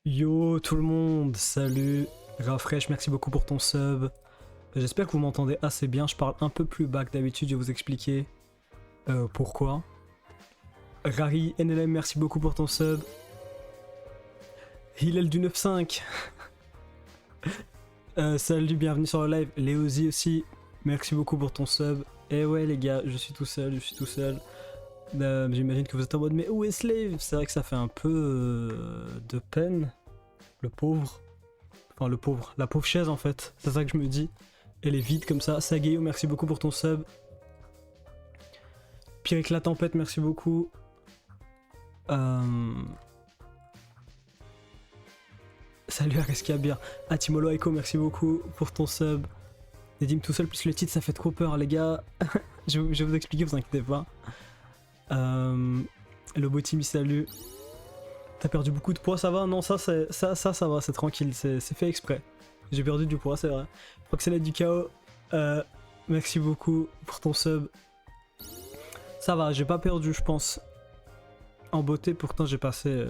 Yo tout le monde, salut, Rafresh, merci beaucoup pour ton sub. J'espère que vous m'entendez assez bien, je parle un peu plus bas que d'habitude, je vais vous expliquer pourquoi. Rari, NLM, merci beaucoup pour ton sub. Hillel du 9.5. Salut, bienvenue sur le live. Léozi aussi, merci beaucoup pour ton sub. Et ouais les gars, je suis tout seul. J'imagine que vous êtes en mode mais où est Slave? C'est vrai que ça fait un peu de peine. Le pauvre. Enfin le pauvre. La pauvre chaise en fait. C'est ça que je me dis. Elle est vide comme ça. Sageyo, merci beaucoup pour ton sub. Pierre que la tempête, merci beaucoup. Salut Areskiabir. Atimolo Aiko, merci beaucoup pour ton sub. Nedim tout seul plus le titre, ça fait trop peur les gars. je vais vous expliquer, vous inquiétez pas. Le Botimi, salut. T'as perdu beaucoup de poids, ça va? Non, ça va, c'est tranquille, c'est fait exprès. J'ai perdu du poids, c'est vrai. Proxénète du chaos, merci beaucoup pour ton sub. Ça va, j'ai pas perdu, je pense. En beauté, pourtant j'ai passé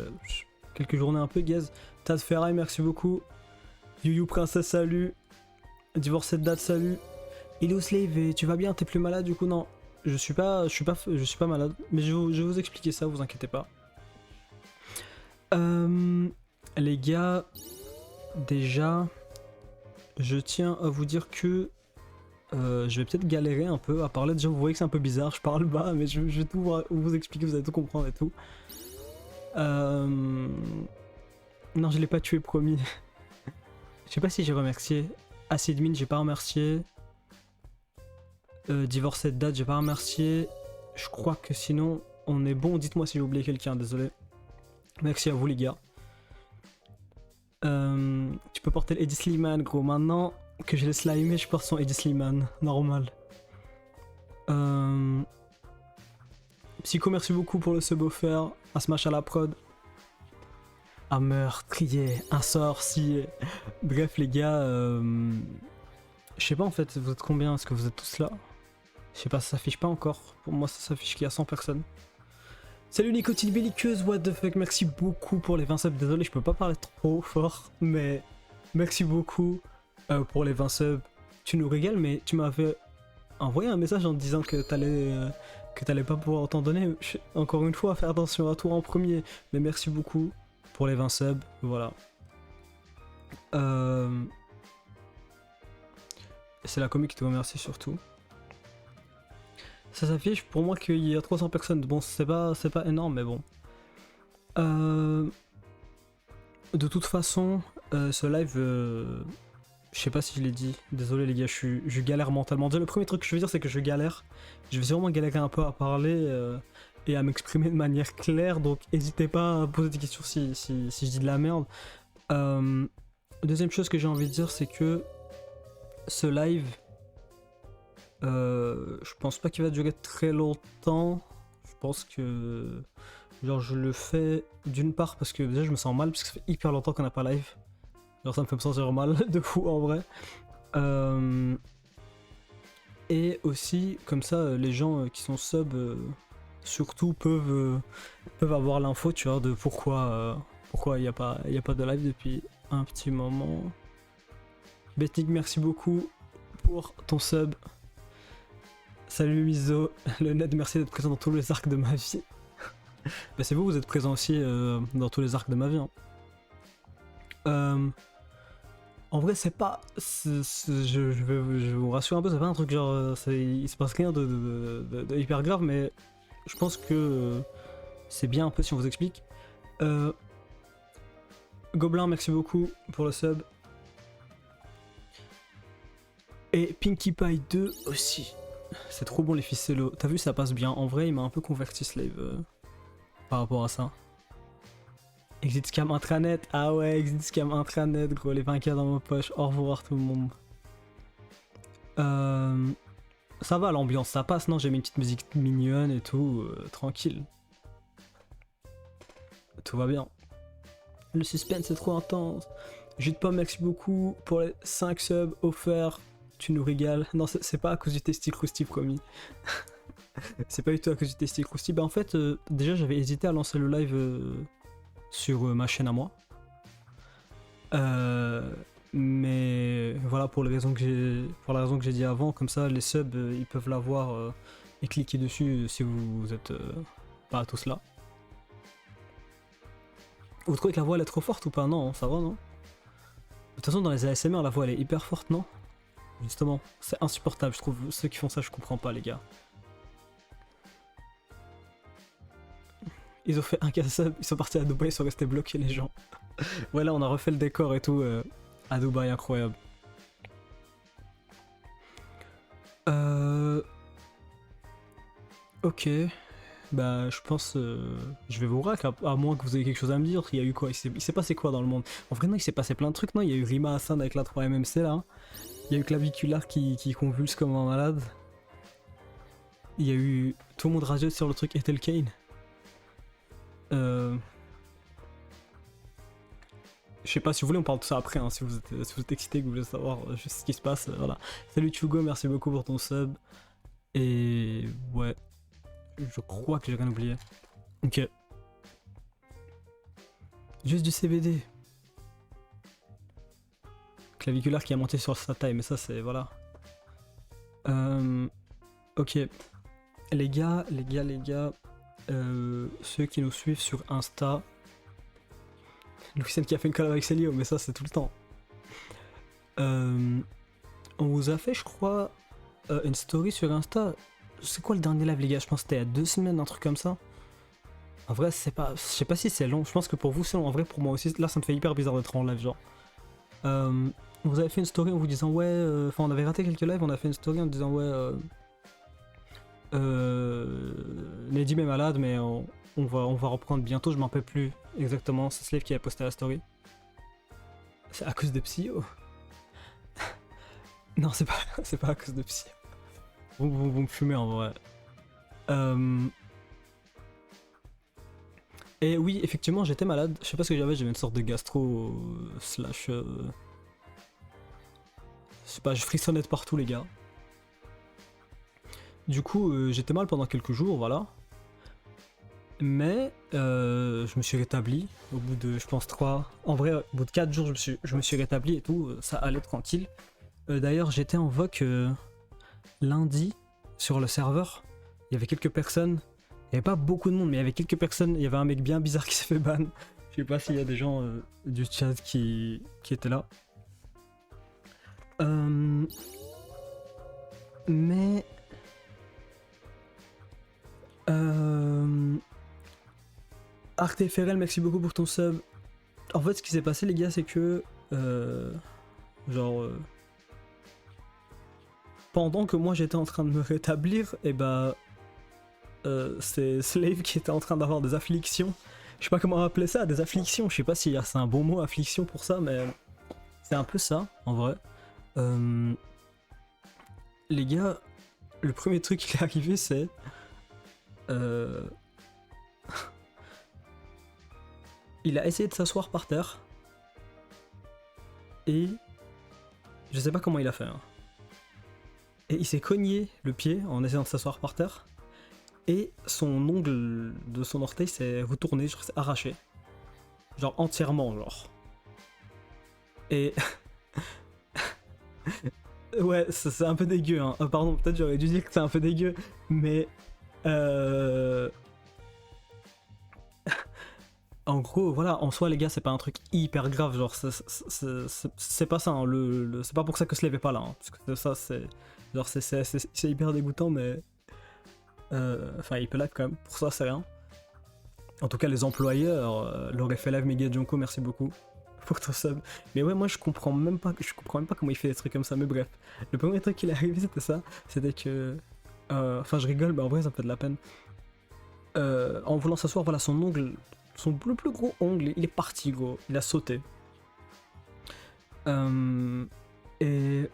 quelques journées un peu gaze. Tad Ferraille, merci beaucoup. Yuyu Princesse, salut. Divorcé de date, salut. Hello Slave, et tu vas bien? T'es plus malade du coup? Non, je suis pas malade. Mais je vais vous expliquer ça, vous inquiétez pas. Les gars, déjà, je tiens à vous dire que je vais peut-être galérer un peu à parler. Déjà, vous voyez que c'est un peu bizarre, je parle bas, mais je vais tout vous expliquer, vous allez tout comprendre et tout. Non, je l'ai pas tué, promis. Je sais pas si j'ai remercié. Acidmin, j'ai pas remercié. Divorcé de date, j'ai pas remercié. Je crois que sinon, on est bon. Dites-moi si j'ai oublié quelqu'un, désolé. Merci à vous, les gars. Tu peux porter l'Eddie Slimane, gros. Maintenant que je l'ai slimé, je porte son Eddie Slimane. Normal. Psycho, merci beaucoup pour le sub offert. Un smash à la prod. Un meurtrier, un sorcier. Bref, les gars, je sais pas en fait, vous êtes combien? Est-ce que vous êtes tous là? Je sais pas, ça s'affiche pas encore. Pour moi, ça s'affiche qu'il y a 100 personnes. Salut Nicotine Belliqueuse, what the fuck, merci beaucoup pour les 20 subs. Désolé, je peux pas parler trop fort, mais merci beaucoup pour les 20 subs. Tu nous régales, mais tu m'avais envoyé un message en te disant que t'allais pas pouvoir t'en donner. Encore une fois, faire attention à toi en premier, mais merci beaucoup pour les 20 subs, voilà. C'est la commu qui te remercie surtout. Ça s'affiche pour moi qu'il y a 300 personnes. Bon, c'est pas énorme, mais bon. De toute façon, ce live, je sais pas si je l'ai dit. Désolé les gars, je galère mentalement. Déjà, le premier truc que je veux dire, c'est que je galère. Je vais sûrement galérer un peu à parler et à m'exprimer de manière claire. Donc, n'hésitez pas à poser des questions si je dis de la merde. Deuxième chose que j'ai envie de dire, c'est que ce live, je pense pas qu'il va durer très longtemps. Je pense que genre je le fais d'une part parce que déjà je me sens mal parce que ça fait hyper longtemps qu'on n'a pas live. Genre ça me fait me sentir mal de fou en vrai. Et aussi comme ça les gens qui sont sub surtout peuvent avoir l'info, tu vois, de pourquoi il n'y a pas de live depuis un petit moment. Bettig, merci beaucoup pour ton sub. Salut Mizo, le net, merci d'être présent dans tous les arcs de ma vie. Bah c'est vous êtes présent aussi dans tous les arcs de ma vie. Hein. En vrai c'est pas... je vais vous rassurer un peu, c'est pas un truc genre... il se passe rien de hyper grave, mais je pense que c'est bien un peu si on vous explique. Gobelin, merci beaucoup pour le sub. Et Pinkie Pie 2 aussi. C'est trop bon les ficellos. T'as vu, ça passe bien. En vrai, il m'a un peu converti Slave par rapport à ça. Exit Scam intranet. Ah ouais, Exit Scam intranet, gros. Les 20K dans ma poche. Au revoir tout le monde. Ça va, l'ambiance, ça passe, non? J'ai mis une petite musique mignonne et tout. Tranquille. Tout va bien. Le suspense est trop intense. Jus de pomme, merci beaucoup pour les 5 subs offerts. Tu nous régales. Non, c'est pas à cause du Testy Krusty, promis. C'est pas du tout à cause du Testy Krusty. Bah en fait, déjà j'avais hésité à lancer le live sur ma chaîne à moi. Euh, mais voilà, pour la raison que j'ai dit avant, comme ça, les subs, ils peuvent l'avoir et cliquer dessus si vous êtes pas tous là. Vous trouvez que la voix elle est trop forte ou pas? Non, ça va, non? De toute façon, dans les ASMR, la voix elle est hyper forte, non? Justement, c'est insupportable, je trouve. Ceux qui font ça, je comprends pas, les gars. Ils ont fait un casse-up, ils sont partis à Dubaï, ils sont restés bloqués, les gens. Ouais, là, on a refait le décor et tout à Dubaï, incroyable. Ok. Bah, je pense. Je vais vous rack, à moins que vous ayez quelque chose à me dire. Il y a eu quoi? Il s'est passé quoi dans le monde? En vrai, non, il s'est passé plein de trucs, non? Il y a eu Rima Hassan avec la 3MMC là. Il y a eu Claviculaire qui convulse comme un malade. Il y a eu tout le monde rageux sur le truc Ethel Kane. Je sais pas, si vous voulez, on parle de ça après, hein, si vous êtes excité, que vous voulez savoir juste ce qui se passe, voilà. Salut Chugo, merci beaucoup pour ton sub. Et ouais, je crois que j'ai rien oublié. Ok. Juste du CBD. Claviculaire qui a monté sur sa taille, mais ça c'est, voilà. Ok. Les gars, ceux qui nous suivent sur Insta, Lucien qui a fait une collab avec Célio, mais ça c'est tout le temps. On vous a fait, je crois, une story sur Insta. C'est quoi le dernier live, les gars? Je pense que c'était il y a 2 semaines, un truc comme ça. En vrai, c'est pas, je sais pas si c'est long. Je pense que pour vous c'est long. En vrai, pour moi aussi, là, ça me fait hyper bizarre d'être en live, genre. Vous avez fait une story en vous disant ouais, enfin, on avait raté quelques lives. On a fait une story en disant ouais, Nedim est malade, mais on va reprendre bientôt. Je m'en rappelle plus exactement. C'est Slave qui a posté la story. C'est à cause de Psy. Non, c'est pas à cause de Psy. Vous me fumez en vrai. Et oui, effectivement, j'étais malade. Je sais pas ce que j'avais une sorte de gastro slash. Je sais pas, je frissonnais de partout, les gars. Du coup, j'étais mal pendant quelques jours, voilà. Mais je me suis rétabli au bout de, je pense, 3. En vrai, au bout de 4 jours, je me suis rétabli et tout. Ça allait tranquille. D'ailleurs, j'étais en voc lundi sur le serveur. Il y avait quelques personnes. Il n'y avait pas beaucoup de monde, mais il y avait quelques personnes. Il y avait un mec bien bizarre qui s'est fait ban. Je sais pas s'il y a des gens du chat qui étaient là. Mais. Arte Ferrel, merci beaucoup pour ton sub. En fait, ce qui s'est passé, les gars, c'est que. Pendant que moi j'étais en train de me rétablir, et bah. C'est Slave qui était en train d'avoir des afflictions. Je sais pas comment appeler ça, des afflictions. Je sais pas si c'est un bon mot, affliction pour ça, mais. C'est un peu ça, en vrai. Les gars, le premier truc qui est arrivé, c'est. Il a essayé de s'asseoir par terre. Et. Je sais pas comment il a fait. Hein. Et il s'est cogné le pied en essayant de s'asseoir par terre. Et son ongle de son orteil s'est retourné, genre s'est arraché. Genre entièrement, genre. Et. Ouais, c'est un peu dégueu, hein. Pardon, peut-être j'aurais dû dire que c'est un peu dégueu, mais. En gros, voilà, en soi, les gars, c'est pas un truc hyper grave, genre, c'est pas ça, hein, c'est pas pour ça que Slave est pas là, hein, parce que ça, c'est. Genre, c'est hyper dégoûtant, mais. Enfin, il peut l'être quand même, pour ça, c'est rien. En tout cas, les employeurs l'auraient fait live Mega Junko, merci beaucoup pour ton sub. Mais ouais, moi, je comprends même pas comment il fait des trucs comme ça, mais bref. Le premier truc qui est arrivé, c'était ça, c'était que. Enfin, je rigole, mais en vrai, ça me fait de la peine. En voulant s'asseoir, voilà, son ongle. Son plus gros ongle, il est parti, gros. Il a sauté. Et.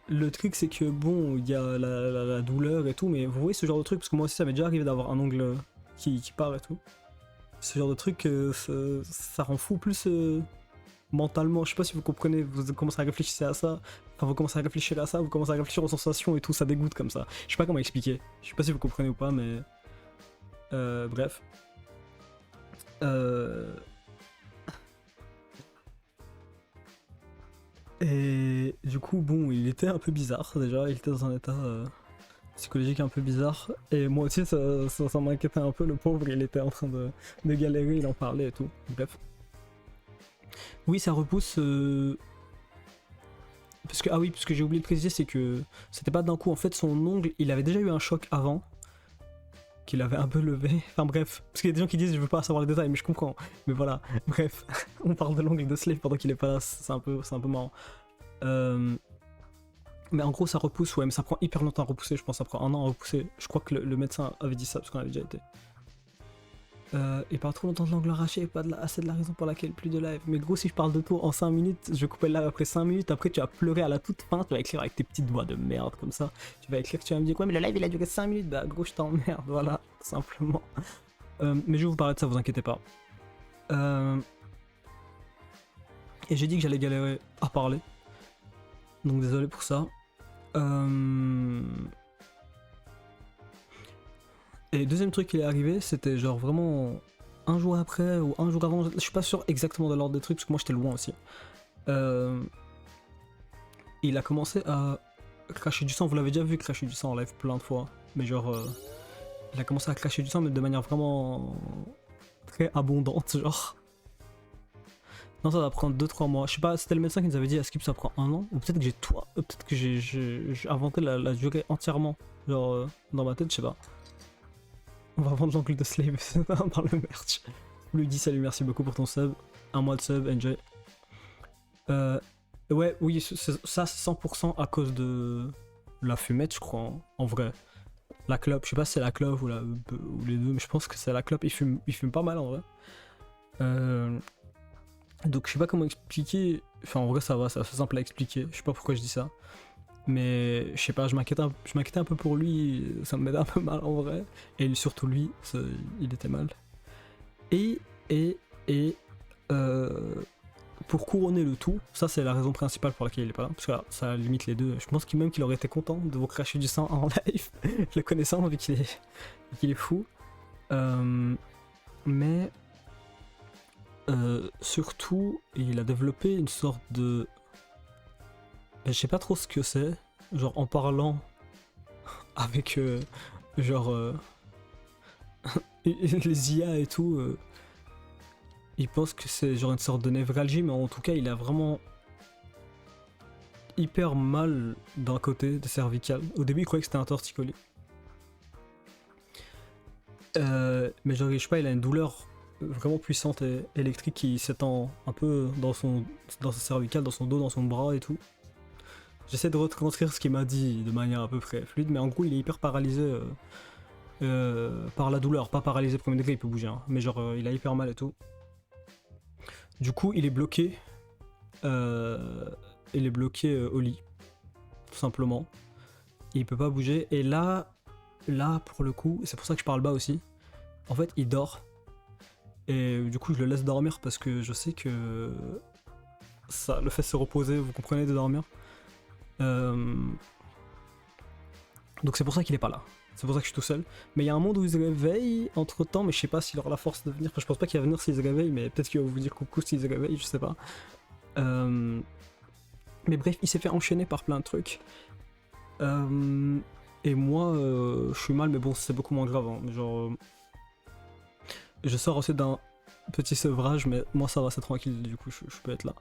Le truc, c'est que bon, il y a la douleur et tout, mais vous voyez ce genre de truc, parce que moi aussi, ça m'est déjà arrivé d'avoir un ongle qui part et tout. Ce genre de truc, ça rend fou plus mentalement. Je sais pas si vous comprenez, vous commencez à réfléchir à ça. Enfin, vous commencez à réfléchir à ça, vous commencez à réfléchir aux sensations et tout, ça dégoûte comme ça. Je sais pas comment expliquer. Je sais pas si vous comprenez ou pas, mais. Bref. Et du coup, bon, il était un peu bizarre déjà, il était dans un état psychologique un peu bizarre. Et moi aussi, ça m'inquiétait un peu, le pauvre, il était en train de galérer, il en parlait et tout. Bref. Oui, ça repousse. Parce que, ah oui, parce que j'ai oublié de préciser, c'est que c'était pas d'un coup, en fait, son ongle, il avait déjà eu un choc avant, qu'il avait un peu levé. Enfin bref, parce qu'il y a des gens qui disent je veux pas savoir les détails, mais je comprends. Mais voilà, bref, on parle de l'ongle de Slave pendant qu'il est pas là, c'est un peu marrant. Mais en gros, ça repousse, ouais, mais ça prend hyper longtemps à repousser, je pense, ça prend un an à repousser. Je crois que le médecin avait dit ça, parce qu'on avait déjà été. Et pas trop longtemps de l'angle arraché, pas assez de la raison pour laquelle plus de live. Mais gros, si je parle de tout en 5 minutes, je vais couper le live après 5 minutes, après tu vas pleurer à la toute fin, tu vas écrire avec tes petites voix de merde comme ça. Tu vas écrire, tu vas me dire quoi, mais le live il a duré 5 minutes, bah gros, je t'emmerde, voilà, tout simplement. Mais je vais vous parler de ça, vous inquiétez pas. Et j'ai dit que j'allais galérer à parler. Donc désolé pour ça. Et deuxième truc qui est arrivé, c'était genre vraiment un jour après ou un jour avant, je suis pas sûr exactement de l'ordre des trucs parce que moi j'étais loin aussi. Il a commencé à cracher du sang, vous l'avez déjà vu cracher du sang en live plein de fois, mais genre il a commencé à cracher du sang mais de manière vraiment très abondante genre. Non, ça va prendre 2-3 mois. Je sais pas, c'était le médecin qui nous avait dit à Skip ça prend un an. Ou peut-être que peut-être que j'ai inventé la durée entièrement. Genre dans ma tête, je sais pas. On va vendre l'oncle de Slave dans le merch. Lui dit salut, merci beaucoup pour ton sub. Un mois de sub, enjoy. Ouais, oui, ça c'est 100% à cause de la fumette, je crois, en vrai. La clope, je sais pas si c'est la clope ou les deux, mais je pense que c'est la clope. Il fume pas mal en vrai. Donc je sais pas comment expliquer. Enfin en vrai ça va, c'est assez simple à expliquer. Je sais pas pourquoi je dis ça. Mais je sais pas, je m'inquiétais un peu pour lui, ça me mettait un peu mal en vrai. Et surtout lui, il était mal. Et pour couronner le tout, ça c'est la raison principale pour laquelle il est pas là, parce que là, ça limite les deux. Je pense même qu'il aurait été content de vous cracher du sang en live, le connaissant, vu qu'il est fou. Mais surtout, il a développé une sorte de... Je sais pas trop ce que c'est, genre en parlant avec genre les IA et tout, il pense que c'est genre une sorte de névralgie, mais en tout cas il a vraiment hyper mal d'un côté de cervical. Au début il croyait que c'était un torticolis. Mais genre je sais pas, il a une douleur vraiment puissante et électrique qui s'étend un peu dans sa cervicale, dans son dos, dans son bras et tout. J'essaie de retranscrire ce qu'il m'a dit de manière à peu près fluide, mais en gros il est hyper paralysé par la douleur, pas paralysé premier degré, il peut bouger, hein, mais genre il a hyper mal et tout. Du coup il est bloqué, au lit, tout simplement. Il peut pas bouger, et là pour le coup, c'est pour ça que je parle bas aussi, en fait il dort, et du coup je le laisse dormir parce que je sais que ça le fait se reposer, vous comprenez, de dormir. Donc c'est pour ça qu'il est pas là. C'est pour ça que je suis tout seul. Mais il y a un monde où il se réveille entre temps, mais je sais pas s'il aura la force de venir. Enfin, je pense pas qu'il va venir s'il se réveille, mais peut-être qu'il va vous dire coucou s'il se réveille, je sais pas. Mais bref, il s'est fait enchaîner par plein de trucs. Et moi, je suis mal, mais bon, c'est beaucoup moins grave. Hein. Genre, je sors aussi d'un petit sevrage, mais moi ça va, c'est tranquille, du coup je peux être là.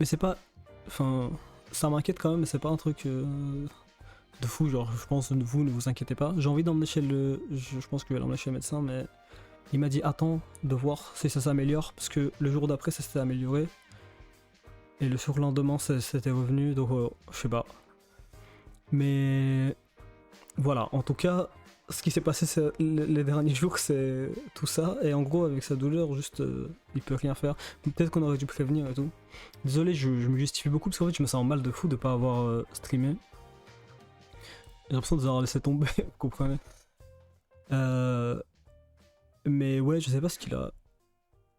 Mais c'est pas... Enfin, ça m'inquiète quand même, mais c'est pas un truc... de fou, genre je pense vous ne vous inquiétez pas. J'ai envie d'emmener chez je pense que je vais l'emmener chez le médecin, mais il m'a dit attends de voir si ça s'améliore, parce que le jour d'après ça s'était amélioré et le surlendemain c'était revenu, donc je sais pas. Mais voilà, en tout cas ce qui s'est passé les derniers jours c'est tout ça, et en gros avec sa douleur juste il peut rien faire. Peut-être qu'on aurait dû prévenir et tout. Désolé, je me justifie beaucoup parce qu'en fait je me sens mal de fou de pas avoir streamé. J'ai l'impression de les avoir laissé tomber, vous comprenez. Mais ouais, je sais pas ce qu'il a.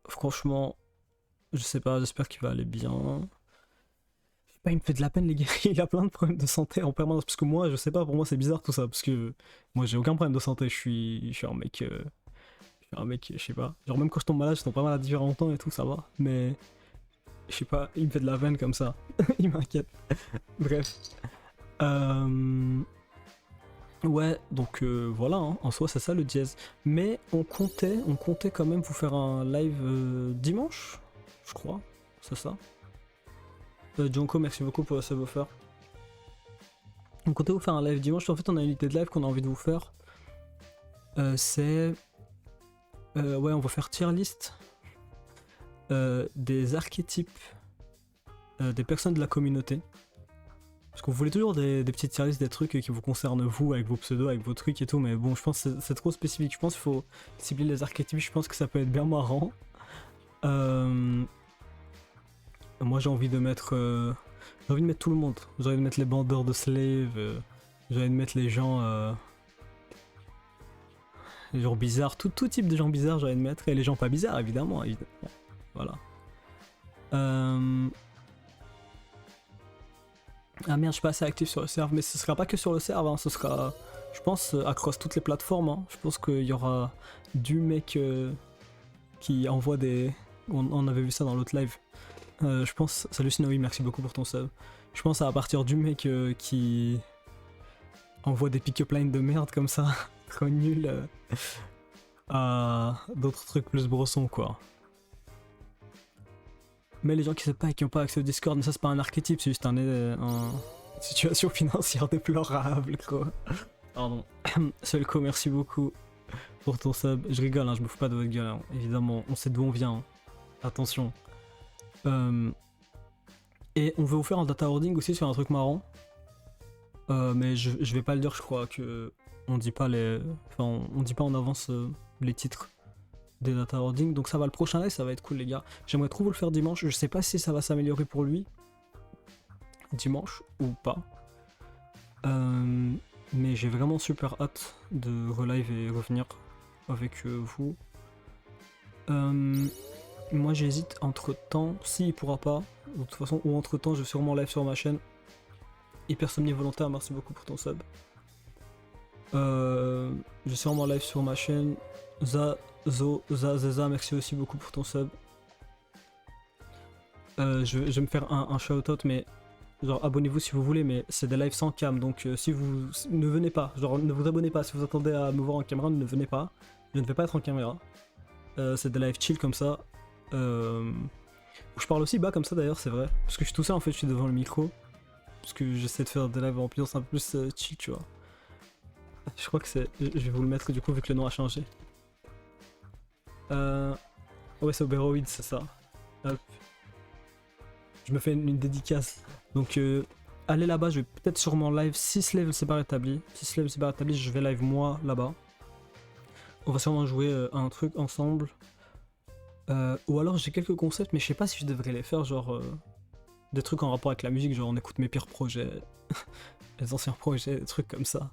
Franchement, je sais pas, j'espère qu'il va aller bien. Je sais pas, il me fait de la peine, les gars. Il a plein de problèmes de santé en permanence. Parce que moi, je sais pas, pour moi, c'est bizarre tout ça. Parce que moi, j'ai aucun problème de santé. Je suis un mec. Je sais pas. Genre, même quand je tombe malade, je tombe pas malade à différents temps et tout, ça va. Mais Je sais pas, il me fait de la veine comme ça. Il m'inquiète. Bref. Ouais, donc voilà, hein. En soi c'est ça le jazz. Mais on comptait quand même vous faire un live dimanche, je crois, c'est ça. Jonko, merci beaucoup pour le sub-offer. On comptait vous faire un live dimanche, en fait on a une idée de live qu'on a envie de vous faire. C'est... ouais, on va faire tier list des archétypes des personnes de la communauté. Parce qu'on voulait toujours des petites tier list, des trucs qui vous concernent vous, avec vos pseudos, avec vos trucs et tout, mais bon, je pense que c'est trop spécifique. Je pense qu'il faut cibler les archétypes, je pense que ça peut être bien marrant. Moi j'ai envie de mettre... j'ai envie de mettre tout le monde. J'ai envie de mettre les bandeurs de slave, j'ai envie de mettre les gens... les gens bizarres, tout type de gens bizarres j'ai envie de mettre, et les gens pas bizarres évidemment. Voilà. Ah merde, je suis pas assez actif sur le serve, mais ce sera pas que sur le serve, hein. Ce sera, je pense, across toutes les plateformes. Hein. Je pense qu'il y aura du mec qui envoie des... On avait vu ça dans l'autre live. Je pense... Salut Snowy, merci beaucoup pour ton sub. Je pense à partir du mec qui envoie des pick-up lines de merde comme ça, trop nul, à d'autres trucs plus brossons quoi. Mais les gens qui savent pas et qui ont pas accès au Discord, mais ça c'est pas un archétype, c'est juste une situation financière déplorable quoi. Pardon. Solco, merci beaucoup pour ton sub. Je rigole, hein, je me fous pas de votre gueule, hein. Évidemment, on sait d'où on vient. Hein. Attention. Et on veut vous faire un data hoarding aussi sur un truc marrant. Mais je vais pas le dire, je crois que on dit pas les... Enfin, on dit pas en avance les titres des data hoarding, donc ça va, le prochain live ça va être cool les gars. J'aimerais trop vous le faire dimanche, je sais pas si ça va s'améliorer pour lui dimanche ou pas, mais j'ai vraiment super hâte de relive et revenir avec vous. Moi j'hésite entre temps, s'il pourra pas, de toute façon, ou entre temps je vais sûrement live sur ma chaîne. Hypersomnie volontaire, merci beaucoup pour ton sub. Je vais sûrement live sur ma chaîne. Zeza, merci aussi beaucoup pour ton sub. Je vais me faire un shout-out, mais genre abonnez-vous si vous voulez, mais c'est des lives sans cam, donc si vous ne venez pas, genre ne vous abonnez pas, si vous attendez à me voir en caméra, ne venez pas. Je ne vais pas être en caméra. C'est des lives chill comme ça. Où je parle aussi bas comme ça d'ailleurs, c'est vrai. Parce que je suis tout seul en fait, je suis devant le micro. Parce que j'essaie de faire des lives en ambiance un peu plus chill, tu vois. Je crois que c'est... Je vais vous le mettre du coup vu que le nom a changé. Ouais, c'est Oberoid, c'est ça. Hop. Je me fais une dédicace. Donc allez là-bas, je vais peut-être sûrement live 6 levels c'est pas établi. 6 levels c'est pas établi, je vais live moi là-bas. On va sûrement jouer un truc ensemble. Ou alors j'ai quelques concepts, mais je sais pas si je devrais les faire, genre des trucs en rapport avec la musique, genre on écoute mes pires projets, les anciens projets, des trucs comme ça.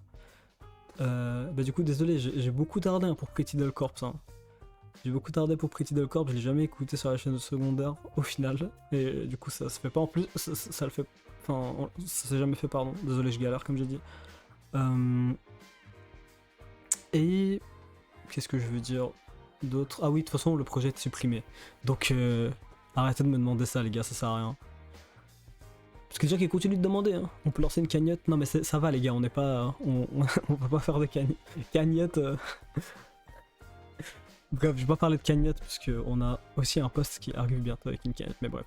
Bah du coup désolé, j'ai beaucoup tardé hein, pour Pretty Doll Corps. Hein. J'ai beaucoup tardé pour Pretty Doll Corps, je l'ai jamais écouté sur la chaîne secondaire au final, et du coup ça se fait pas en plus, ça le fait, enfin ça s'est jamais fait pardon, désolé je galère comme j'ai dit. Et qu'est-ce que je veux dire d'autre? Ah oui, de toute façon le projet est supprimé, donc arrêtez de me demander ça les gars, ça sert à rien. Parce que déjà qu'ils continuent de demander, hein. On peut lancer une cagnotte. Non mais ça va les gars, on n'est pas... On peut pas faire de cagnotte. Bref, je vais pas parler de cagnotte parce qu'on a aussi un post qui arrive bientôt avec une cagnotte, mais bref.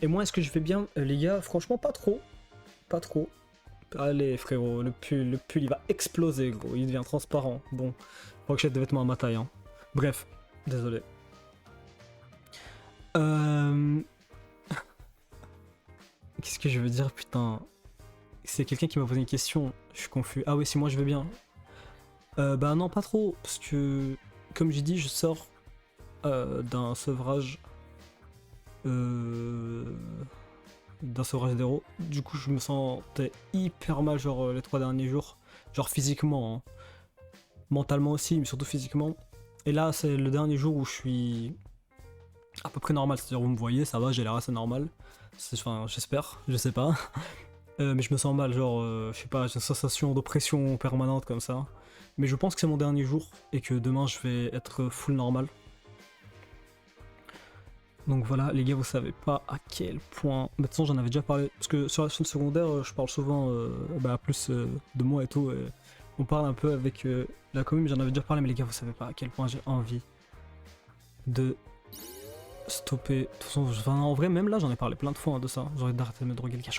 Et moi, est-ce que je vais bien les gars? Franchement, pas trop. Pas trop. Allez frérot, le pull il va exploser gros, il devient transparent. Bon, faut que j'achète des vêtements à ma taille. Hein. Bref, désolé. Qu'est-ce que je veux dire, putain? C'est quelqu'un qui m'a posé une question, je suis confus. Ah oui, si moi je vais bien. Bah non, pas trop, parce que, comme j'ai dit, je sors d'un sevrage d'héros. Du coup, je me sentais hyper mal, genre, les 3 derniers jours. Genre physiquement, hein. Mentalement aussi, mais surtout physiquement. Et là, c'est le dernier jour où je suis à peu près normal. C'est-à-dire, vous me voyez, ça va, j'ai l'air assez normal. Enfin, j'espère, je sais pas. Mais je me sens mal, genre, je sais pas, j'ai une sensation d'oppression permanente comme ça. Mais je pense que c'est mon dernier jour et que demain je vais être full normal. Donc voilà, les gars, vous savez pas à quel point. Mais de toute façon, j'en avais déjà parlé. Parce que sur la chaîne secondaire, je parle souvent plus de moi et tout. On parle un peu avec la commune, j'en avais déjà parlé. Mais les gars, vous savez pas à quel point j'ai envie de stopper. De toute façon, en vrai, même là, j'en ai parlé plein de fois de ça. J'aurais d'arrêter de me droguer, les gars.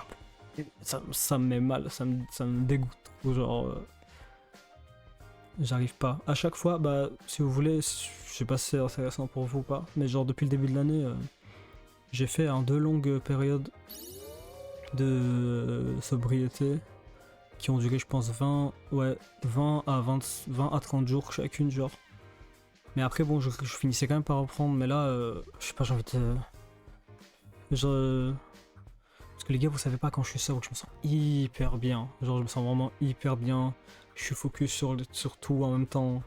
Ça me met mal, ça me dégoûte. Genre. J'arrive pas. À chaque fois, bah, si vous voulez, je sais pas si c'est intéressant pour vous ou pas, mais genre depuis le début de l'année, j'ai fait en 2 longues périodes de sobriété qui ont duré, je pense, 20 à 30 jours chacune, genre. Mais après, bon, je finissais quand même par reprendre, mais là, je sais pas, j'ai envie de. Parce que les gars, vous savez pas, quand je suis sobre, je me sens hyper bien. Genre, je me sens vraiment hyper bien. Je suis focus sur tout en même temps.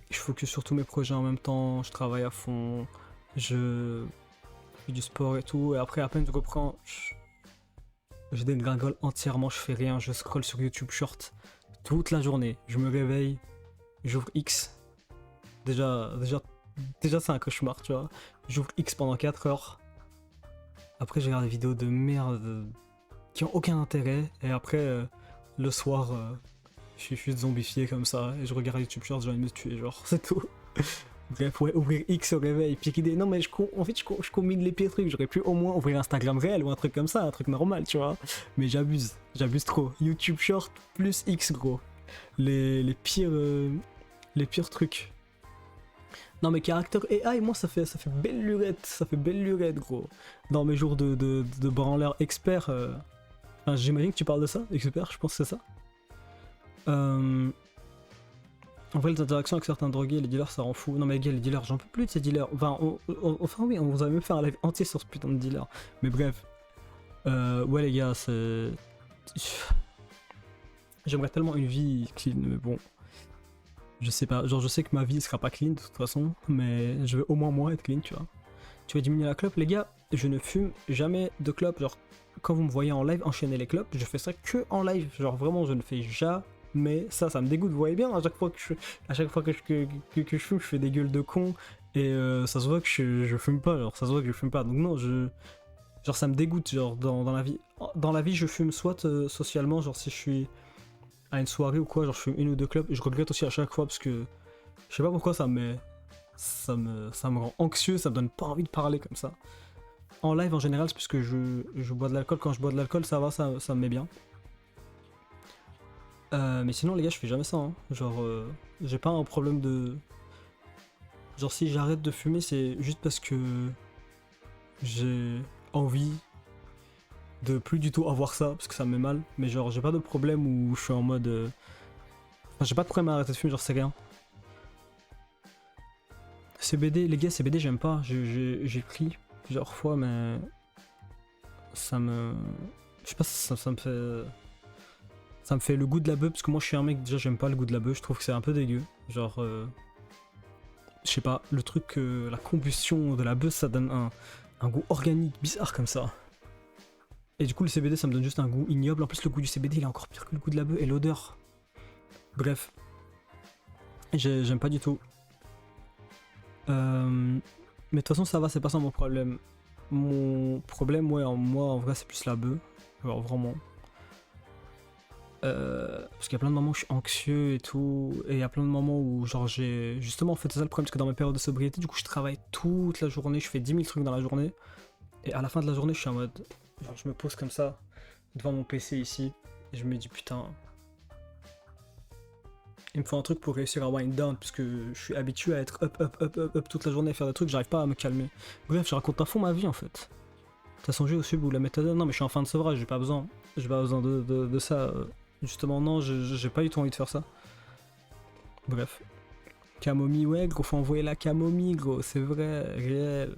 Je focus sur tous mes projets en même temps. Je travaille à fond. Je fais du sport et tout. Et après, à peine je reprends, je dégringole entièrement. Je fais rien. Je scroll sur YouTube Short toute la journée. Je me réveille. J'ouvre X. Déjà c'est un cauchemar, tu vois. J'ouvre X pendant 4 heures. Après, je regarde des vidéos de merde qui ont aucun intérêt. Et après, le soir, je suis juste zombifié comme ça. Et je regarde YouTube Shorts, j'ai envie de me tuer, genre, c'est tout. Bref, ouais, ouvrir X au réveil. Pire idée. Non, mais je combine les pires trucs. J'aurais pu au moins ouvrir Instagram réel ou un truc comme ça, un truc normal, tu vois. Mais j'abuse trop. YouTube Short plus X, gros. Les pires trucs. Non mais caractère AI, moi ça fait belle lurette, gros. Dans mes jours de branleur expert, enfin, j'imagine que tu parles de ça, expert, je pense que c'est ça. En vrai, les interactions avec certains drogués, les dealers, ça rend fou. Non mais les gars, les dealers, j'en peux plus de ces dealers. Enfin oui, on vous avait même fait un live entier sur ce putain de dealer. Mais bref. Ouais les gars, c'est... J'aimerais tellement une vie clean, mais bon... Je sais pas, genre je sais que ma vie sera pas clean de toute façon, mais je veux au moins moi être clean, tu vois. Tu vas diminuer la clope, les gars, je ne fume jamais de clope, genre quand vous me voyez en live enchaîner les clopes, je fais ça que en live, genre vraiment je ne fais jamais ça me dégoûte, vous voyez bien, à chaque fois que je fume, je fais des gueules de con, et ça se voit que je fume pas, genre ça se voit que je fume pas, donc non, genre ça me dégoûte, genre dans la vie je fume soit socialement, genre si je suis à une soirée ou quoi, genre je fume 1 ou 2 clopes, et je regrette aussi à chaque fois parce que je sais pas pourquoi ça me rend anxieux, ça me donne pas envie de parler comme ça. En live en général, c'est parce que je bois de l'alcool, quand je bois de l'alcool ça va, ça me met bien. Mais sinon les gars, je fais jamais ça, hein. Genre j'ai pas un problème de... Genre si j'arrête de fumer, c'est juste parce que j'ai envie de plus du tout avoir ça, parce que ça me met mal. Mais genre j'ai pas de problème où je suis en mode... Enfin, j'ai pas de problème à arrêter de fumer, genre c'est rien. CBD, les gars, CBD j'aime pas, j'ai pris plusieurs fois, mais ça me... Je sais pas, ça me fait... Ça me fait le goût de la beuh, parce que moi je suis un mec, déjà j'aime pas le goût de la beuh, je trouve que c'est un peu dégueu. Genre... Je sais pas, le truc, la combustion de la beuh, ça donne un goût organique bizarre comme ça. Et du coup le CBD ça me donne juste un goût ignoble, en plus le goût du CBD il est encore pire que le goût de la beuh, et l'odeur. Bref. J'aime pas du tout. Mais de toute façon ça va, c'est pas ça mon problème. Mon problème, ouais, moi en vrai c'est plus la beuh. Alors vraiment. Parce qu'il y a plein de moments où je suis anxieux et tout. Et il y a plein de moments où genre j'ai... Justement en fait c'est ça le problème, parce que dans mes périodes de sobriété, du coup je travaille toute la journée, je fais 10 000 trucs dans la journée. Et à la fin de la journée je suis en mode... Genre je me pose comme ça, devant mon PC ici. Et je me dis putain... Il me faut un truc pour réussir à wind down, parce que je suis habitué à être up toute la journée, à faire des trucs, j'arrive pas à me calmer. Bref, je raconte à fond ma vie en fait. T'as songé au sub ou la méthode? Non mais je suis en fin de sevrage, j'ai pas besoin de ça. Justement non, j'ai pas du tout envie de faire ça. Bref. Camomille, ouais gros, faut envoyer la camomille gros, c'est vrai, réel.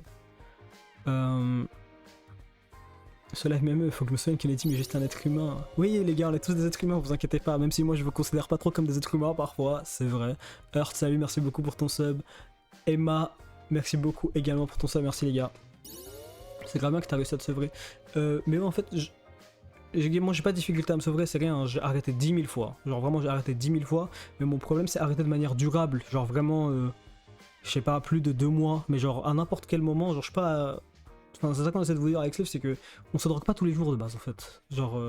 Ce live même, faut que je me souvienne Kennedy est juste un être humain. Oui les gars, on est tous des êtres humains, vous inquiétez pas, même si moi je me considère pas trop comme des êtres humains parfois, c'est vrai. Earth, salut, merci beaucoup pour ton sub. Emma, merci beaucoup également pour ton sub, merci les gars. C'est grave bien que t'as réussi à te sevrer. Mais ouais, en fait, moi j'ai pas de difficulté à me sevrer, c'est rien, hein, j'ai arrêté 10 000 fois. Genre vraiment j'ai arrêté 10 000 fois, mais mon problème c'est arrêter de manière durable. Genre vraiment, je je sais pas, plus de 2 mois, mais genre à n'importe quel moment, genre je sais pas. Enfin, c'est ça qu'on essaie de vous dire avec Slave, c'est que on se drogue pas tous les jours de base en fait. Genre,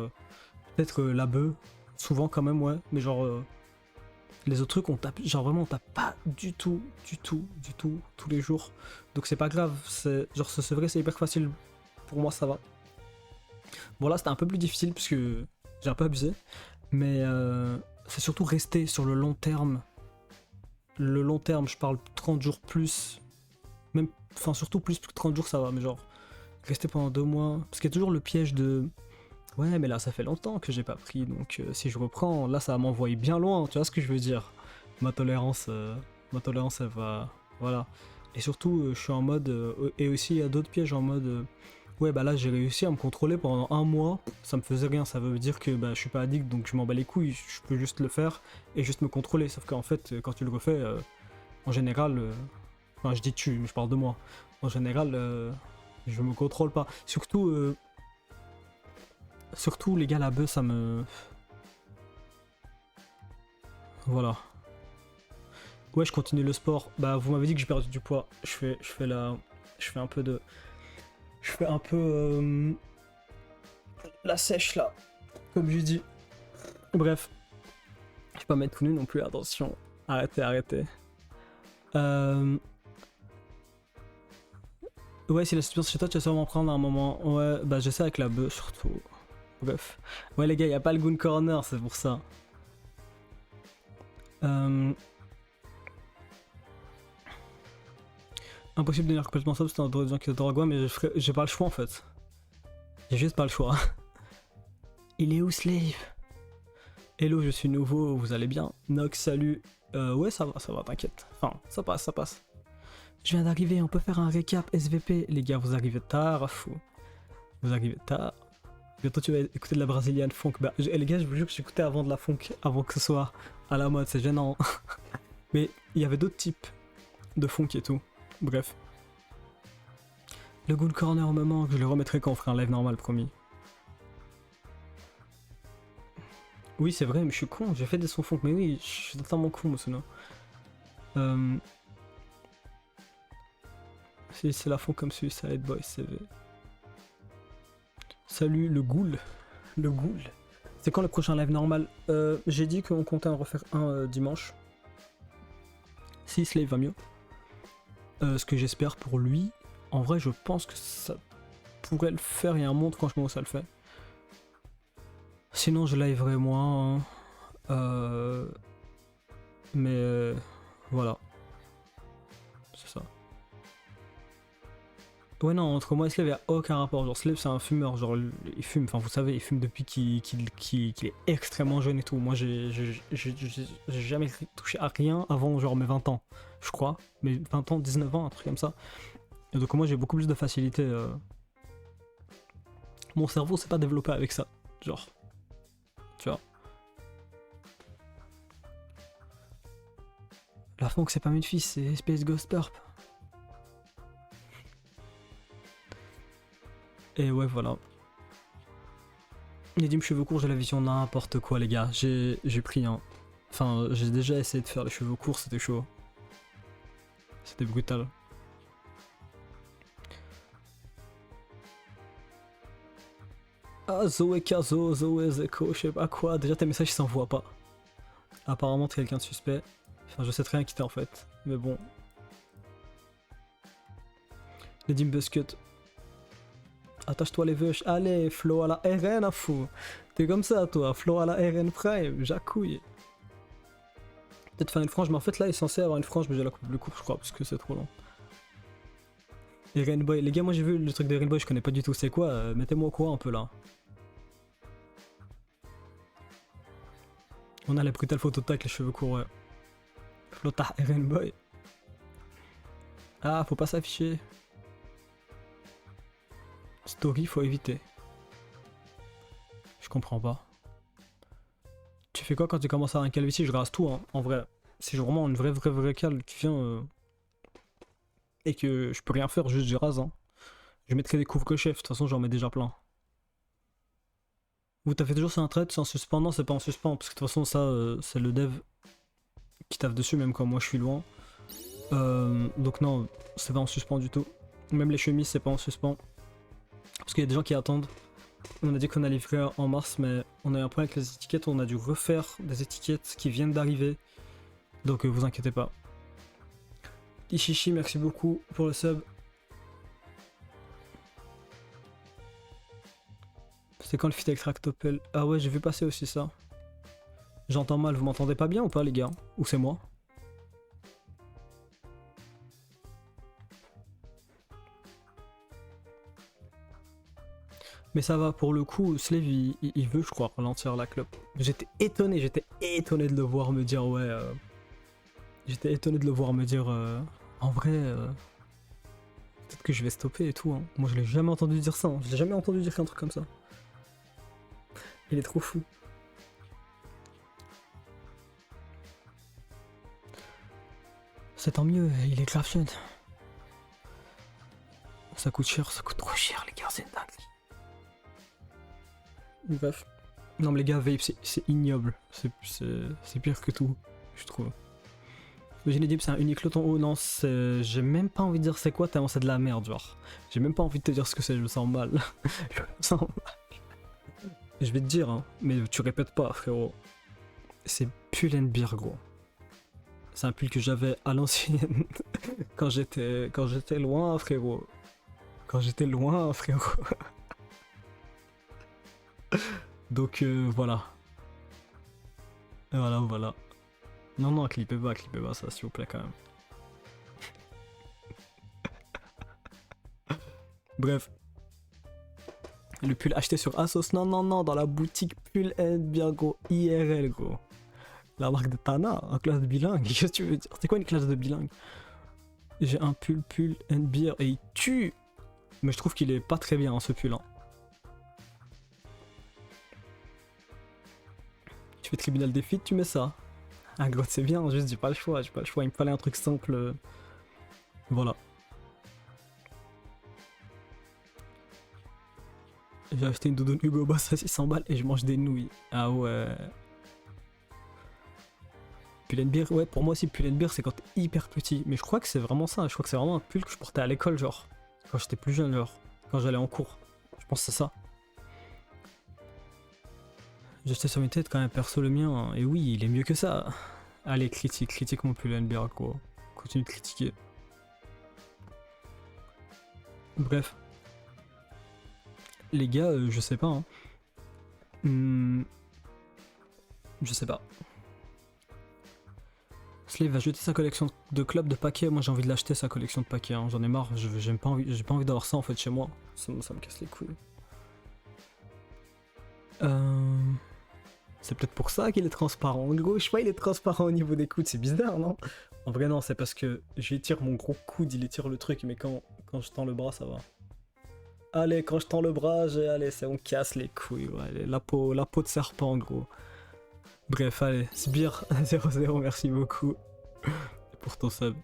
peut-être la bœuf, souvent quand même, ouais, mais genre. Les autres trucs, on tape, genre vraiment, on tape pas du tout, tous les jours. Donc c'est pas grave, genre c'est vrai, c'est hyper facile. Pour moi, ça va. Bon, là, c'était un peu plus difficile parce que j'ai un peu abusé. Mais c'est surtout rester sur le long terme. Le long terme, je parle 30 jours plus. Même, enfin, surtout plus que 30 jours, ça va. Mais genre, rester pendant 2 mois. Parce qu'il y a toujours le piège de. Ouais, mais là, ça fait longtemps que j'ai pas pris. Donc, si je reprends, là, ça va m'envoyer bien loin. Tu vois ce que je veux dire? Ma tolérance, elle va. Voilà. Et surtout, je suis en mode. Et aussi, il y a d'autres pièges en mode. Ouais, bah là, j'ai réussi à me contrôler pendant 1 mois. Ça me faisait rien. Ça veut dire que bah, je suis pas addict, donc je m'en bats les couilles. Je peux juste le faire et juste me contrôler. Sauf qu'en fait, quand tu le refais, en général. Enfin, je dis tu, mais je parle de moi. En général, je me contrôle pas. Surtout, les gars, la bœuf, ça me. Voilà. Ouais, je continue le sport. Bah, vous m'avez dit que j'ai perdu du poids. Je fais un peu de. Je fais un peu. La sèche là. Comme je dis. Bref. Je vais pas mettre tout nu non plus, attention. Arrêtez. Ouais, si la situation chez toi, tu vas sûrement prendre à un moment. Ouais, bah j'essaie avec la bœuf surtout. Bref. Ouais, les gars, y a pas le Goon Corner, c'est pour ça. Impossible de devenir complètement sobre, c'est un droit de gens qui se droguent, mais j'ai pas le choix en fait. J'ai juste pas le choix. Il est où Slave? Hello, je suis nouveau, vous allez bien? Nox, salut. Ouais, ça va, t'inquiète. Enfin, ça passe. Je viens d'arriver, on peut faire un récap SVP. Les gars, vous arrivez tard, fou. Vous arrivez tard. Bientôt tu vas écouter de la brésilienne funk. Bah, les gars, je vous jure que j'écoutais avant de la funk, avant que ce soit à la mode, c'est gênant. Mais il y avait d'autres types de funk et tout. Bref. Le Good Corner me manque, je le remettrai quand on fera un live normal, promis. Oui, c'est vrai, mais je suis con, j'ai fait des sons funk, mais oui, je suis totalement con, Moussouna. C'est la funk comme Suicide Boy CV. Salut le ghoul. Le ghoul. C'est quand le prochain live normal? J'ai dit qu'on comptait en refaire un dimanche. Si Slave va mieux. Ce que j'espère pour lui. En vrai, je pense que ça pourrait le faire. Il y a un monde franchement où ça le fait. Sinon, je liverai moins. Mais voilà. C'est ça. Ouais, non, entre moi et Slave, il n'y a aucun rapport. Genre, Slave, c'est un fumeur. Genre, il fume. Enfin, vous savez, il fume depuis qu'il est extrêmement jeune et tout. Moi, j'ai jamais touché à rien avant, genre, mes 20 ans, je crois. Mes 20 ans, 19 ans, un truc comme ça. Et donc, moi, j'ai beaucoup plus de facilité. Mon cerveau s'est pas développé avec ça. Genre, tu vois. La funk, c'est pas Memphis, c'est Space Ghost Purp. Et ouais, voilà. Les dîmes cheveux courts, j'ai la vision n'importe quoi, les gars. J'ai pris un. Enfin, j'ai déjà essayé de faire les cheveux courts, c'était chaud. C'était brutal. Ah, Zoé Kazo, Zoé Zeko, je sais pas quoi. Déjà, tes messages ils s'envoient pas. Apparemment, t'es quelqu'un de suspect. Enfin, je sais très bien qui t'es en fait. Mais bon. Les dîmes Buscut. Attache-toi les veuches, allez, flow à la RN à fou. T'es comme ça toi, flow à la RN Prime, j'accouille. Peut-être faire une frange, mais en fait là il est censé avoir une frange, mais je la coupe plus court je crois, parce que c'est trop long. Et Rainbow, les gars, moi j'ai vu le truc de Rainbow, je connais pas du tout, c'est quoi? Mettez-moi au courant un peu là. On a la brutale photo avec les cheveux courts, ouais. Flotah et Rainbow. Ah, faut pas s'afficher. Story, faut éviter. Je comprends pas. Tu fais quoi quand tu commences à avoir un calvitie? Je rase tout, hein, en vrai. Si j'ai vraiment une vraie cale qui vient et que je peux rien faire, juste je rase. Hein. Je mettrai des couvre-chefs, de toute façon j'en mets déjà plein. Vous t'as fait toujours sur un trade, c'est en suspens? Non, c'est pas en suspens, parce que de toute façon ça c'est le dev qui taffe dessus, même quand moi je suis loin. Donc non, c'est pas en suspens du tout. Même les chemises, c'est pas en suspens. Parce qu'il y a des gens qui attendent. On a dit qu'on allait livrer en mars, mais on a eu un problème avec les étiquettes. On a dû refaire des étiquettes qui viennent d'arriver. Donc vous inquiétez pas. Ishishi, merci beaucoup pour le sub. C'est quand le feat avec Tractopel? Ah ouais, j'ai vu passer aussi ça. J'entends mal, vous m'entendez pas bien ou pas les gars? Ou c'est moi? Mais ça va, pour le coup, Slave il veut, je crois, ralentir la clope. J'étais étonné de le voir me dire ouais. J'étais étonné de le voir me dire en vrai, peut-être que je vais stopper et tout. Hein. Moi je l'ai jamais entendu dire ça, hein. Je l'ai jamais entendu dire qu'un truc comme ça. Il est trop fou. C'est tant mieux, il est grave jeune. Ça coûte cher, ça coûte trop cher les gars, c'est une dingue. Bref. Non mais les gars, vape c'est ignoble. C'est pire que tout, je trouve. Le Génédip c'est un Uniqlo ton haut, non, j'ai même pas envie de dire c'est quoi tellement c'est de la merde genre. J'ai même pas envie de te dire ce que c'est, je me sens mal. Je me sens mal. Je vais te dire hein, mais tu répètes pas frérot. C'est Pull&Bear gros. C'est un pull que j'avais à l'ancienne quand j'étais loin frérot. Quand j'étais loin frérot. Donc voilà. Voilà. Non, clippez pas ça s'il vous plaît quand même. Bref. Le pull acheté sur Asos, non, dans la boutique Pull&Bear gros, IRL gros. La marque de Tana, en classe de bilingue, qu'est-ce que tu veux dire? C'est quoi une classe de bilingue? J'ai un Pull&Bear et il tue. Mais je trouve qu'il est pas très bien hein, ce pull hein. Tu fais tribunal des feats, tu mets ça. Ah gros c'est bien, juste j'ai pas le choix, il me fallait un truc simple. Voilà. J'ai acheté une doudoune Hugo Boss à 600 balles et je mange des nouilles. Ah ouais. Pull&Bear, ouais pour moi aussi Pull&Bear c'est quand t'es hyper petit. Mais je crois que c'est vraiment ça, je crois que c'est vraiment un pull que je portais à l'école genre. Quand j'étais plus jeune genre. Quand j'allais en cours. Je pense que c'est ça. J'ai acheté sur mes têtes quand même perso le mien. Hein. Et oui il est mieux que ça. Allez critique mon Pull&Bear quoi. Continue de critiquer. Bref. Les gars, je sais pas. Hein. Je sais pas. Slave va jeter sa collection de clubs de paquets. Moi j'ai envie de l'acheter sa collection de paquets. Hein. J'en ai marre. J'ai pas envie d'avoir ça en fait chez moi. Ça me casse les couilles. C'est peut-être pour ça qu'il est transparent. En gros, je sais pas, il est transparent au niveau des coudes. C'est bizarre, non? En vrai, non, c'est parce que j'étire mon gros coude, il étire le truc. Mais quand je tends le bras, ça va. Allez, quand je tends le bras, allez, on casse les couilles. Ouais, allez, la peau de serpent, gros. Bref, allez, Sbire 00, merci beaucoup pour ton sub.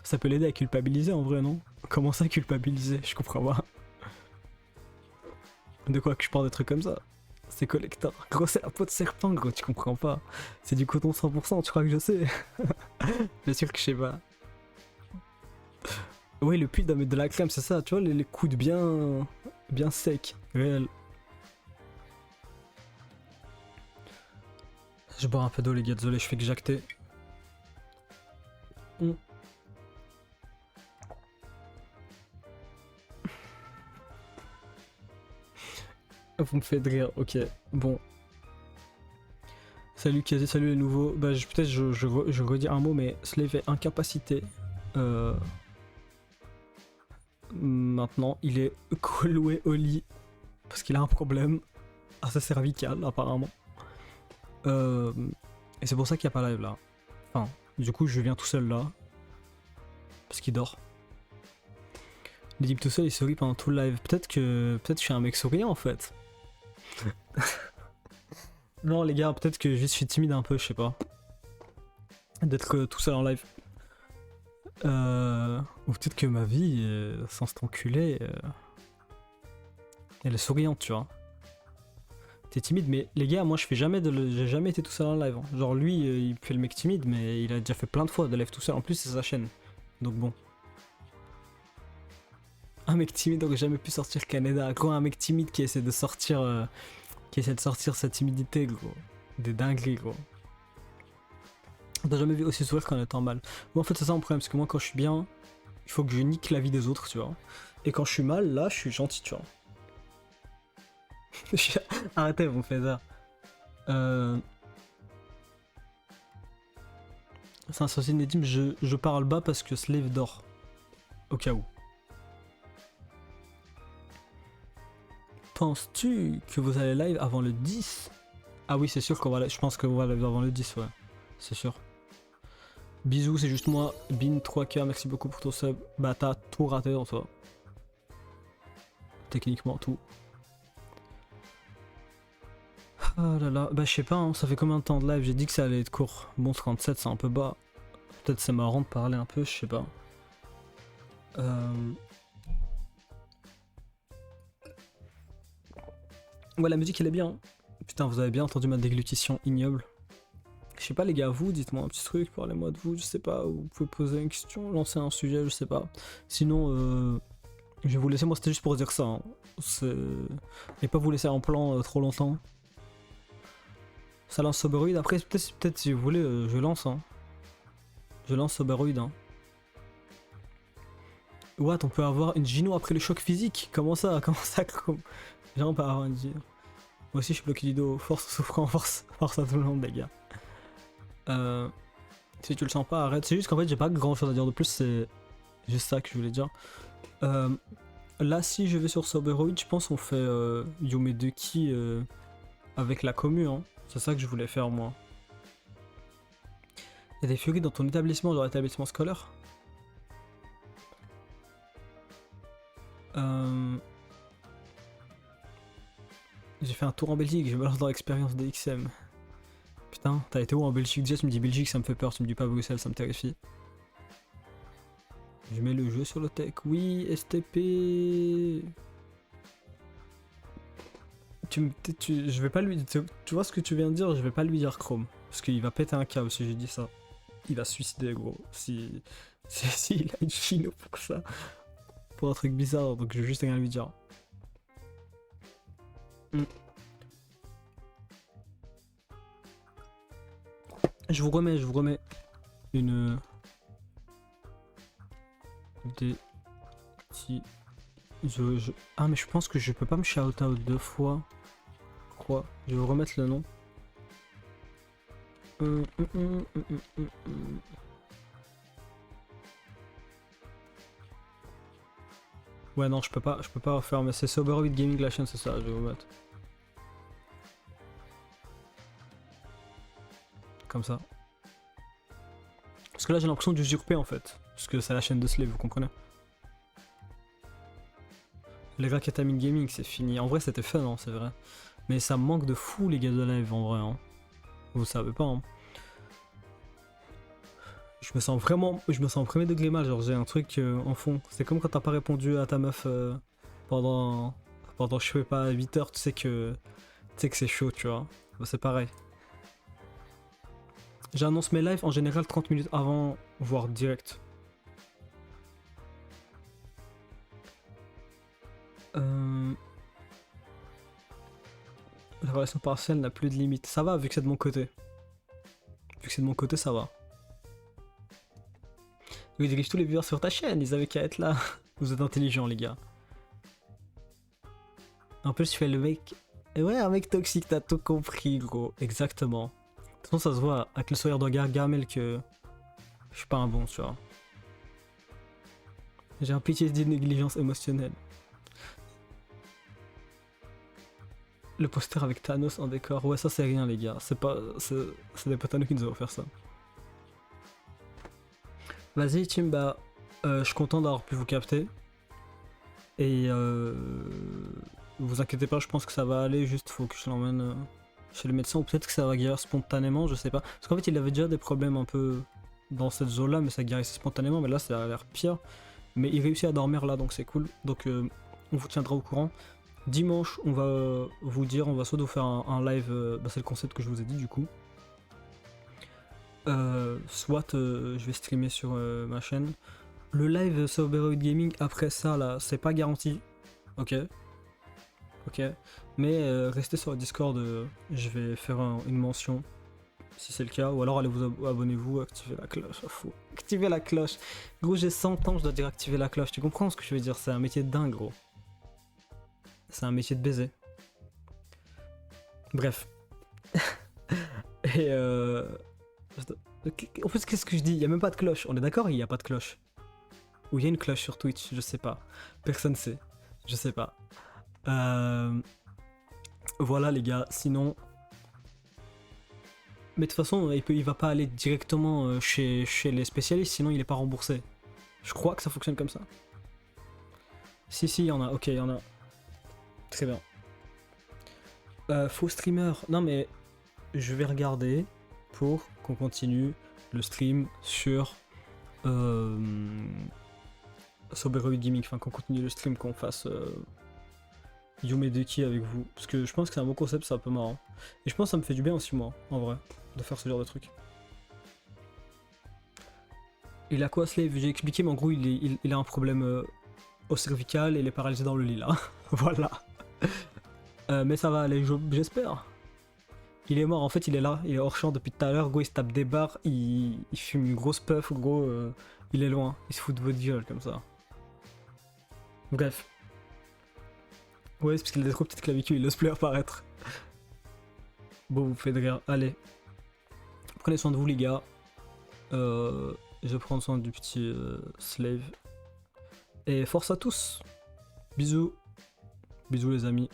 Ça peut l'aider à culpabiliser en vrai, non? Comment ça culpabiliser? Je comprends pas. De quoi que je parle de trucs comme ça? C'est collector. Gros, c'est la peau de serpent, gros, tu comprends pas. C'est du coton 100%, tu crois que je sais? Bien sûr que je sais pas. Oui, le pull doit mettre de la crème, c'est ça, tu vois, les coudes bien secs, réel. Je bois un peu d'eau les gars, désolé, je fais que jacter. Vous me faites rire, ok, bon. Salut Kazi, salut les nouveaux. Bah peut-être je redis un mot, mais Slave est incapacité. Maintenant, il est cloué au lit parce qu'il a un problème à sa cervicale apparemment. Et c'est pour ça qu'il n'y a pas live là. Enfin, du coup, je viens tout seul là parce qu'il dort. Il dit tout seul, il sourit pendant tout le live. Peut-être que je suis un mec souriant en fait. Non les gars, peut-être que juste je suis timide un peu, je sais pas. D'être tout seul en live. Ou peut-être que ma vie, sans cet enculé, elle est souriante, tu vois. T'es timide, mais les gars, moi j'ai jamais été tout seul en live. Hein. Genre lui, il fait le mec timide, mais il a déjà fait plein de fois de live tout seul. En plus, c'est sa chaîne. Donc bon. Un mec timide aurait jamais pu sortir Canada. Quoi, un mec timide qui essaie de sortir sa timidité, gros. Des dingueries, gros. T'as jamais vu aussi sourire qu'en étant mal. Moi en fait c'est ça mon problème, parce que moi quand je suis bien, il faut que je nique la vie des autres, tu vois. Et quand je suis mal, là je suis gentil, tu vois. Arrêtez, vous me faites ça. C'est un saucisse Nedim, je parle bas parce que Slave dort. Au cas où. Penses-tu que vous allez live avant le 10? Ah oui, c'est sûr qu'on va. Je pense qu'on va live avant le 10, ouais. C'est sûr. Bisous, c'est juste moi. Bin 3K, merci beaucoup pour ton sub. Bah, t'as tout raté en soi. Techniquement, tout. Ah là là, bah je sais pas, hein, ça fait combien de temps de live? J'ai dit que ça allait être court. Bon, 37, c'est un peu bas. Peut-être c'est marrant de parler un peu, je sais pas. Ouais, la musique elle est bien. Hein. Putain, vous avez bien entendu ma déglutition ignoble. Je sais pas les gars, vous, dites-moi un petit truc, parlez-moi de vous, je sais pas, vous pouvez poser une question, lancer un sujet, je sais pas. Sinon, je vais vous laisser, moi c'était juste pour dire ça. Hein. Et pas vous laisser en plan trop longtemps. Ça lance Soberoid, après peut-être si vous voulez, je lance. Hein. Je lance Soberoid. Hein. What, on peut avoir une Gino après le choc physique? Comment ça? Genre on peut avoir une Gino. Moi aussi je suis bloqué du dos, force souffrant, force à tout le monde les gars. Si tu le sens pas, arrête. C'est juste qu'en fait j'ai pas grand chose à dire de plus, c'est juste ça que je voulais dire. Là si je vais sur Soberoid, je pense on fait Yomedeki avec la commu, hein. C'est ça que je voulais faire moi. Il y a des furies dans ton établissement, genre établissement scolaire? J'ai fait un tour en Belgique, je me lance dans l'expérience des XM. Putain, t'as été où en Belgique? Déjà tu me dis Belgique, ça me fait peur, tu me dis pas Bruxelles, ça me terrifie. Je mets le jeu sur le tech, oui, STP. Je vais pas lui... Tu vois ce que tu viens de dire, je vais pas lui dire Chrome. Parce qu'il va péter un câble si j'ai dit ça. Il va se suicider gros, si il a une chino pour ça. Pour un truc bizarre, donc je vais juste rien lui dire. Je vous remets une... Des petits... Ah mais je pense que je peux pas me shout out 2 fois. Quoi? Je vais vous remettre le nom. Ouais non je peux pas refaire, mais c'est Soberoid Gaming la chaîne, c'est ça, je vais vous mettre. Comme ça. Parce que là j'ai l'impression d'usurper en fait. Parce que c'est la chaîne de Slave, vous comprenez? Les gars Ketamine Gaming c'est fini. En vrai c'était fun, hein, c'est vrai. Mais ça me manque de fou les gars de live en vrai. Hein. Vous savez pas. Hein. Je me sens au premier degré mal, genre j'ai un truc en fond. C'est comme quand t'as pas répondu à ta meuf pendant je sais pas 8 heures, tu sais que c'est chaud, tu vois. Bah, c'est pareil. J'annonce mes lives en général 30 minutes avant, voire direct. La relation partielle n'a plus de limite. Ça va vu que c'est de mon côté. Vu que c'est de mon côté, ça va. Oui, dirige tous les viewers sur ta chaîne, ils avaient qu'à être là. Vous êtes intelligents, les gars. En plus, je fais le mec. Et ouais, un mec toxique, t'as tout compris, gros. Exactement. De toute façon, ça se voit avec le sourire de Gargamel que je suis pas un bon, tu vois. J'ai un PTSD de négligence émotionnelle. Le poster avec Thanos en décor. Ouais, ça c'est rien, les gars. C'est des potes à nous qui nous ont offert ça. Vas-y, team, bah, je suis content d'avoir pu vous capter. Et vous inquiétez pas, je pense que ça va aller. Juste, faut que je l'emmène chez le médecin. Ou peut-être que ça va guérir spontanément, je sais pas. Parce qu'en fait, il avait déjà des problèmes un peu dans cette zone-là, mais ça guérissait spontanément. Mais là, ça a l'air pire. Mais il réussit à dormir là, donc c'est cool. Donc, on vous tiendra au courant. Dimanche, on va vous dire, on va soit vous faire un live, bah c'est le concept que je vous ai dit du coup. Soit je vais streamer sur ma chaîne. Le live sur Overwatch Gaming après ça, là, c'est pas garanti. Ok. Ok. Mais restez sur le Discord, je vais faire une mention si c'est le cas. Ou alors allez vous abonnez-vous, activez la cloche. Faut activer la cloche. Gros, j'ai 100 ans, je dois dire activer la cloche. Tu comprends ce que je veux dire? C'est un métier de dingue, gros. C'est un métier de baiser. Bref. Et en fait, qu'est-ce que je dis? Il y a même pas de cloche. On est d'accord? Il y a pas de cloche. Ou il y a une cloche sur Twitch, je sais pas. Personne sait. Je sais pas. Voilà les gars, sinon... Mais de toute façon, il va pas aller directement chez les spécialistes, sinon il est pas remboursé. Je crois que ça fonctionne comme ça. Si, il y en a, ok, il y en a. Très bien. Faux streamer. Non mais, je vais regarder pour qu'on continue le stream sur... Soberoid Gaming, enfin qu'on continue le stream, qu'on fasse Yumedeki avec vous. Parce que je pense que c'est un bon concept, c'est un peu marrant. Et je pense que ça me fait du bien aussi moi, en vrai, de faire ce genre de truc. Il a quoi Slave? J'ai expliqué, mais en gros il a un problème au cervical et il est paralysé dans le lit là. Voilà. Mais ça va aller, j'espère. Il est mort, en fait il est là, il est hors champ depuis tout à l'heure, gros il se tape des barres, il fume une grosse puff, gros il est loin, il se fout de votre gueule comme ça. Bref. Ouais, c'est parce qu'il a des trop petites clavicules, il n'ose plus apparaître. Bon, vous faites rire. Allez. Prenez soin de vous, les gars. Je vais prendre soin du petit Slave. Et force à tous. Bisous. Bisous, les amis.